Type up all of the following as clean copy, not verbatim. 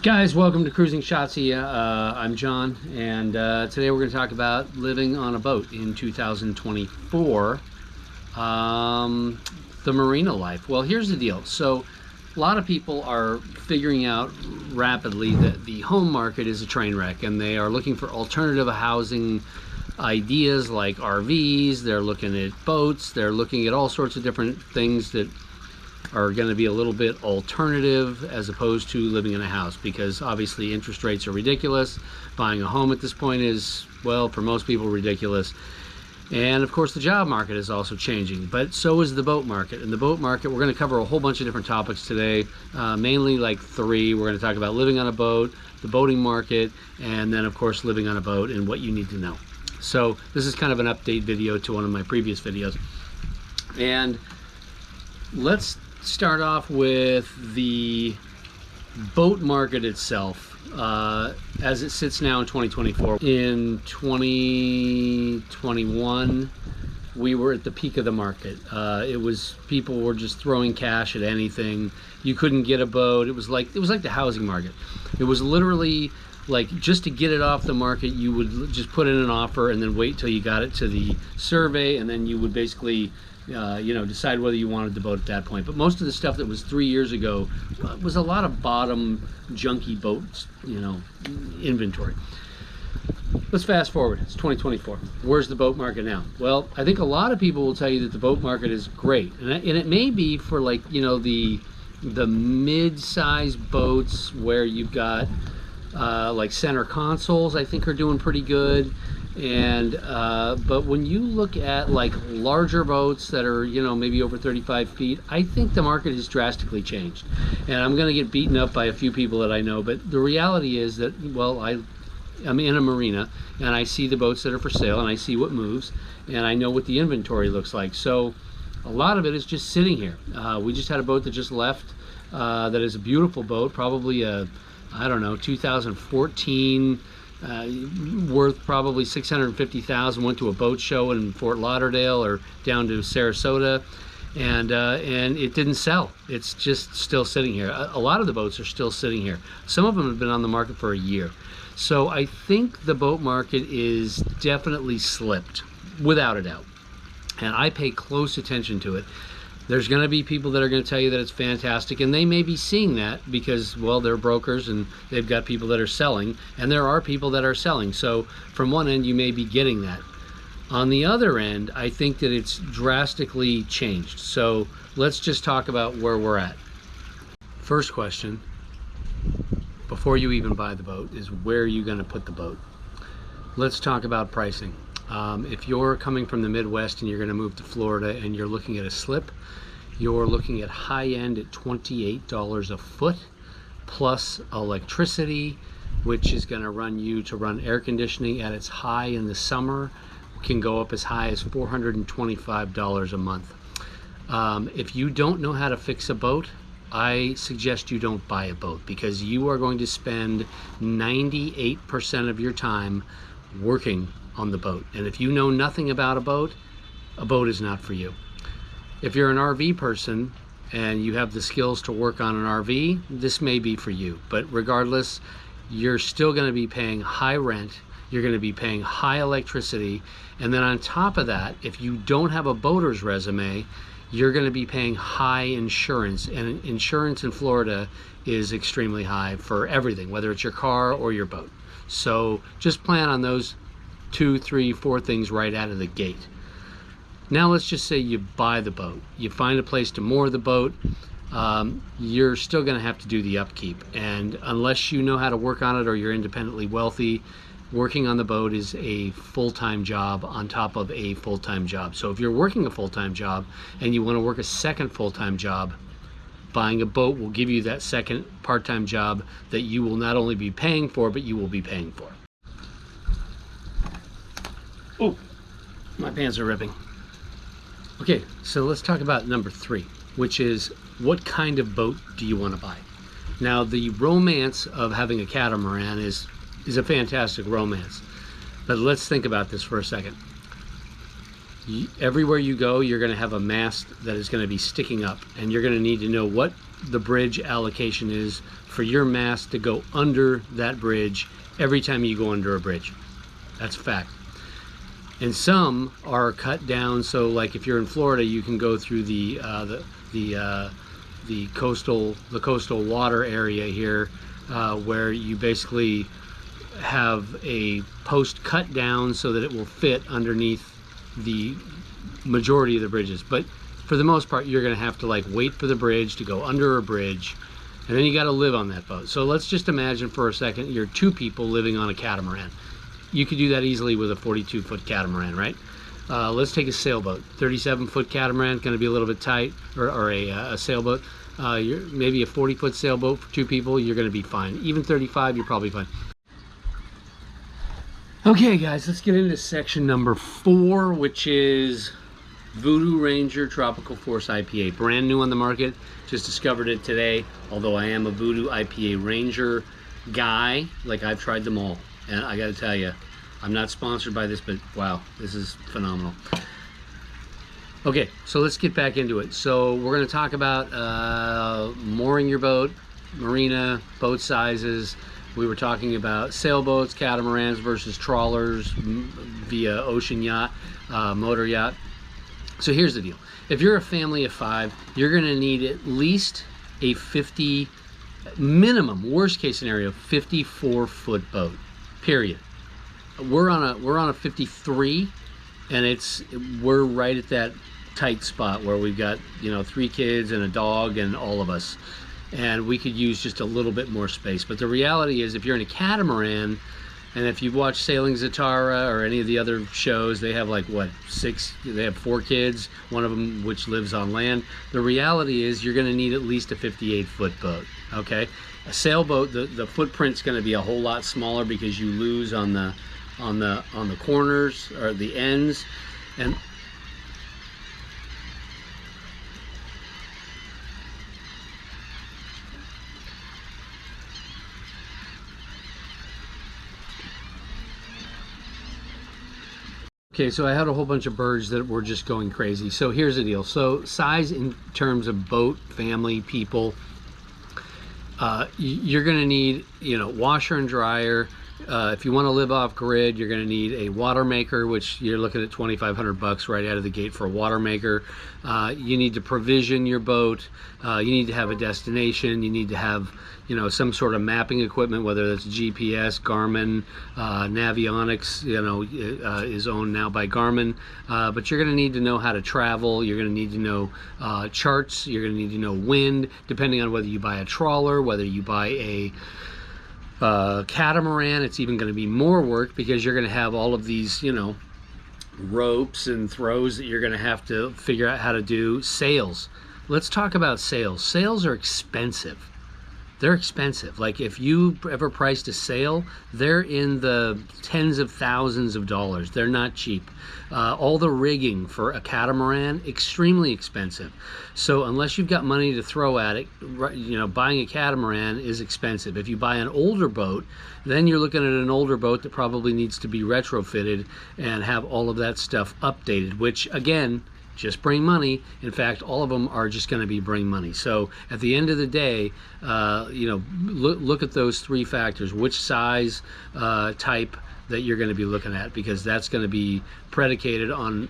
Guys, welcome to Cruising Shotzi. I'm John, and today we're going to talk about living on a boat in 2024, the Marina life. Well, here's the deal. So a lot of people are figuring out rapidly that the home market is a train wreck, and they are looking for alternative housing ideas like RVs. They're looking at boats. They're looking at all sorts of different things that are going to be a little bit alternative as opposed to living in a house, because obviously interest rates are ridiculous. Buying a home at this point is, well, for most people, ridiculous. And of course the job market is also changing, but so is the boat market. And the boat market, we're going to cover a whole bunch of different topics today, mainly like three. We're going to talk about living on a boat, the boating market, and then of course living on a boat and what you need to know. So this is kind of an update video to one of my previous videos. And let's start off with the boat market itself as it sits now in 2024. In 2021 we were at the peak of the market. People were just throwing cash at anything. You couldn't get a boat. It was like the housing market. It was literally like, just to get it off the market, you would just put in an offer and then wait till you got it to the survey, and then you would basically decide whether you wanted the boat at that point. But most of the stuff that was 3 years ago was a lot of bottom junky boats, inventory. Let's fast forward. It's 2024. Where's the boat market now? Well, I think a lot of people will tell you that the boat market is great, and it may be for the mid-size boats where you've got like center consoles, I think, are doing pretty good. And but when you look at like larger boats that are maybe over 35 feet, I think the market has drastically changed. And I'm going to get beaten up by a few people that I know, but the reality is that, well, I'm in a marina and I see the boats that are for sale, and I see what moves, and I know what the inventory looks like. So a lot of it is just sitting here. We just had a boat that just left that is a beautiful boat, probably a, I don't know, 2014, worth probably $650,000. Went to a boat show in Fort Lauderdale or down to Sarasota, and it didn't sell. It's just still sitting here. A lot of the boats are still sitting here. Some of them have been on the market for a year. So I think the boat market is definitely slipped, without a doubt, and I pay close attention to it. There's going to be people that are going to tell you that it's fantastic, and they may be seeing that because, well, they're brokers and they've got people that are selling, and there are people that are selling. So from one end, you may be getting that. On the other end, I think that it's drastically changed. So let's just talk about where we're at. First question, before you even buy the boat, is where are you going to put the boat? Let's talk about pricing. If you're coming from the Midwest and you're going to move to Florida and you're looking at a slip, you're looking at high end at $28 a foot, plus electricity, which is going to run you to run air conditioning at its high in the summer, can go up as high as $425 a month. If you don't know how to fix a boat, I suggest you don't buy a boat, because you are going to spend 98% of your time working on the boat. And if you know nothing about a boat is not for you. If you're an RV person and you have the skills to work on an RV, this may be for you. But regardless, you're still going to be paying high rent, you're going to be paying high electricity, and then on top of that, if you don't have a boater's resume, you're going to be paying high insurance. And insurance in Florida is extremely high for everything, whether it's your car or your boat. So just plan on those 2, 3, 4 things right out of the gate. Now let's just say you buy the boat, you find a place to moor the boat. You're still going to have to do the upkeep, and unless you know how to work on it or you're independently wealthy, working on the boat is a full-time job on top of a full-time job. So if you're working a full-time job and you want to work a second full-time job, buying a boat will give you that second part-time job that you will not only be paying for, but you will be paying for. Oh, my pants are ripping. Okay, so let's talk about number 3, which is, what kind of boat do you want to buy? Now, the romance of having a catamaran is a fantastic romance, but let's think about this for a second. everywhere you go, you're going to have a mast that is going to be sticking up, and you're going to need to know what the bridge allocation is for your mast to go under that bridge every time you go under a bridge. That's a fact. And some are cut down, so like if you're in Florida, you can go through the coastal water area here, where you basically have a post cut down so that it will fit underneath the majority of the bridges. But for the most part, you're going to have to like wait for the bridge to go under a bridge, and then you got to live on that boat. So let's just imagine for a second you're 2 people living on a catamaran. You could do that easily with a 42-foot catamaran, right? Let's take a sailboat. 37-foot catamaran, going to be a little bit tight, or a sailboat. Maybe a 40-foot sailboat for 2 people, you're going to be fine. Even 35, you're probably fine. Okay guys, let's get into section number 4, which is Voodoo Ranger Tropical Force IPA. Brand new on the market, just discovered it today. Although I am a Voodoo IPA Ranger guy, like I've tried them all. And I gotta tell you, I'm not sponsored by this, but wow, this is phenomenal. Okay, so let's get back into it. So we're gonna talk about mooring your boat, marina, boat sizes. We were talking about sailboats, catamarans versus trawlers via ocean yacht, motor yacht. So here's the deal. If you're a family of 5, you're going to need at least a 50, minimum, worst case scenario, 54-foot boat, period. We're on a 53, and we're right at that tight spot where we've got, 3 kids and a dog and all of us. And we could use just a little bit more space. But the reality is, if you're in a catamaran, and if you've watched Sailing Zatara or any of the other shows, they have like, what, 6, they have 4 kids, one of them which lives on land. The reality is you're gonna need at least a 58-foot boat, okay? A sailboat, the footprint's gonna be a whole lot smaller because you lose on the corners or the ends. And okay, so I had a whole bunch of birds that were just going crazy. So here's the deal. So size in terms of boat, family, people, you're gonna need, washer and dryer. If you want to live off grid, you're going to need a water maker, which you're looking at $2,500 right out of the gate for a water maker. You need to provision your boat. You need to have a destination. You need to have, some sort of mapping equipment, whether that's GPS, Garmin, Navionics, is owned now by Garmin. But you're going to need to know how to travel. You're going to need to know charts. You're going to need to know wind, depending on whether you buy a trawler, whether you buy a catamaran. It's even going to be more work because you're going to have all of these, ropes and throws that you're going to have to figure out how to do. Sails. Let's talk about sails. Sails are expensive. They're expensive. Like if you ever priced a sail, they're in the tens of thousands of dollars. They're not cheap. All the rigging for a catamaran, extremely expensive. So unless you've got money to throw at it, buying a catamaran is expensive. If you buy an older boat, then you're looking at an older boat that probably needs to be retrofitted and have all of that stuff updated, which again, just bring money. In fact, all of them are just going to be bring money. So at the end of the day, look at those 3 factors: which size, type that you're going to be looking at, because that's going to be predicated on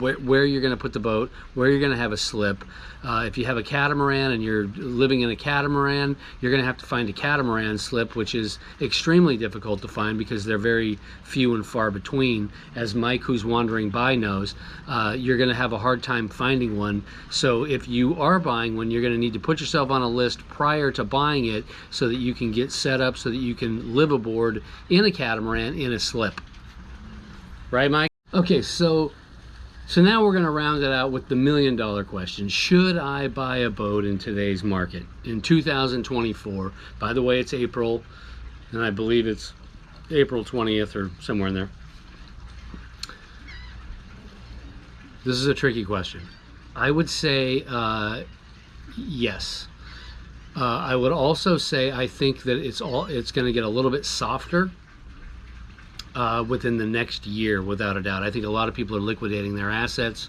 where you're going to put the boat, where you're going to have a slip. If you have a catamaran and you're living in a catamaran, you're going to have to find a catamaran slip, which is extremely difficult to find because they're very few and far between. As Mike, who's wandering by, knows, you're going to have a hard time finding one. So if you are buying one, you're going to need to put yourself on a list prior to buying it so that you can get set up so that you can live aboard in a catamaran in a slip. Right, Mike? Okay, so now we're going to round it out with the $1 million question. Should I buy a boat in today's market in 2024? By the way, it's April, and I believe it's April 20th or somewhere in there. This is a tricky question. I would say yes. I would also say I think that it's going to get a little bit softer within the next year, without a doubt. I think a lot of people are liquidating their assets.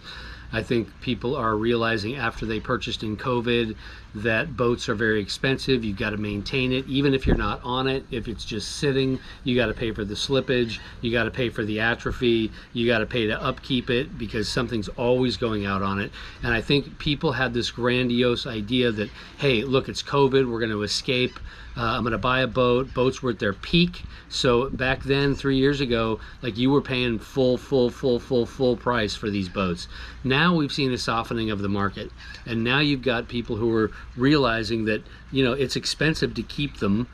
I think people are realizing after they purchased in COVID that boats are very expensive. You've got to maintain it, even if you're not on it. If it's just sitting, you got to pay for the slippage, you got to pay for the atrophy, you got to pay to upkeep it because something's always going out on it. And I think people had this grandiose idea that, hey, look, it's COVID, we're going to escape. I'm going to buy a boat. Boats were at their peak. So back then, 3 years ago, like you were paying full price for these boats. Now we've seen a softening of the market. And now you've got people who are realizing that, you know, it's expensive to keep them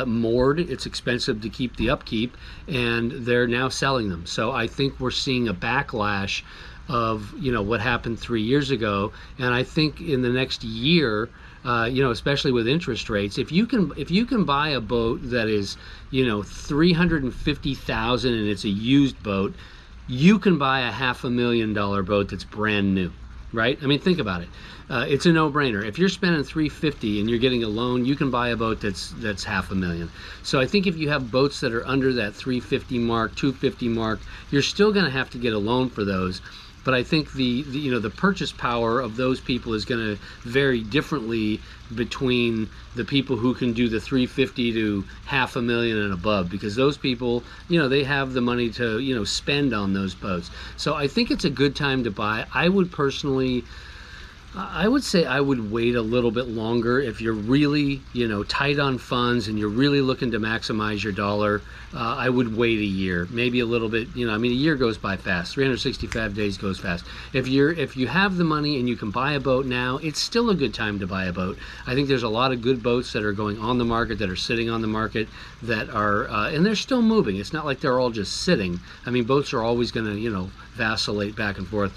moored. It's expensive to keep the upkeep, and they're now selling them. So I think we're seeing a backlash of, you know, what happened 3 years ago. And I think in the next year, you know, especially with interest rates, if you can buy a boat that is, you know, $350,000 and it's a used boat, you can buy a $500,000 boat that's brand new, right? I mean, think about it. It's a no-brainer. If you're spending $350,000 and you're getting a loan, you can buy a boat that's $500,000. So I think if you have boats that are under that $350,000 mark, $250,000 mark, you're still going to have to get a loan for those. But I think the you know, the purchase power of those people is going to vary differently between the people who can do the $350,000 to $500,000 and above, because those people, you know, they have the money to, you know, spend on those boats. So I think it's a good time to buy. I would personally, I would say I would wait a little bit longer if you're really, you know, tight on funds and you're really looking to maximize your dollar. I would wait a year, maybe a little bit. You know, I mean, a year goes by fast. 365 days goes fast. If you have the money and you can buy a boat now, it's still a good time to buy a boat. I think there's a lot of good boats that are going on the market, that are sitting on the market, that are and they're still moving. It's not like they're all just sitting. I mean, boats are always going to, you know, vacillate back and forth.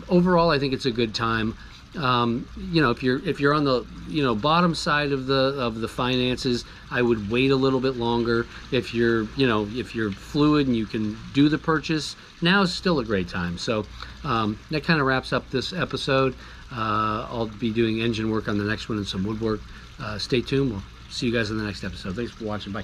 Overall, I think it's a good time. You know, if you're on the, you know, bottom side of the finances, I would wait a little bit longer. If you're, you know, if you're fluid and you can do the purchase, now is still a great time. So that kind of wraps up this episode. I'll be doing engine work on the next one and some woodwork. Stay tuned. We'll see you guys in the next episode. Thanks for watching. Bye.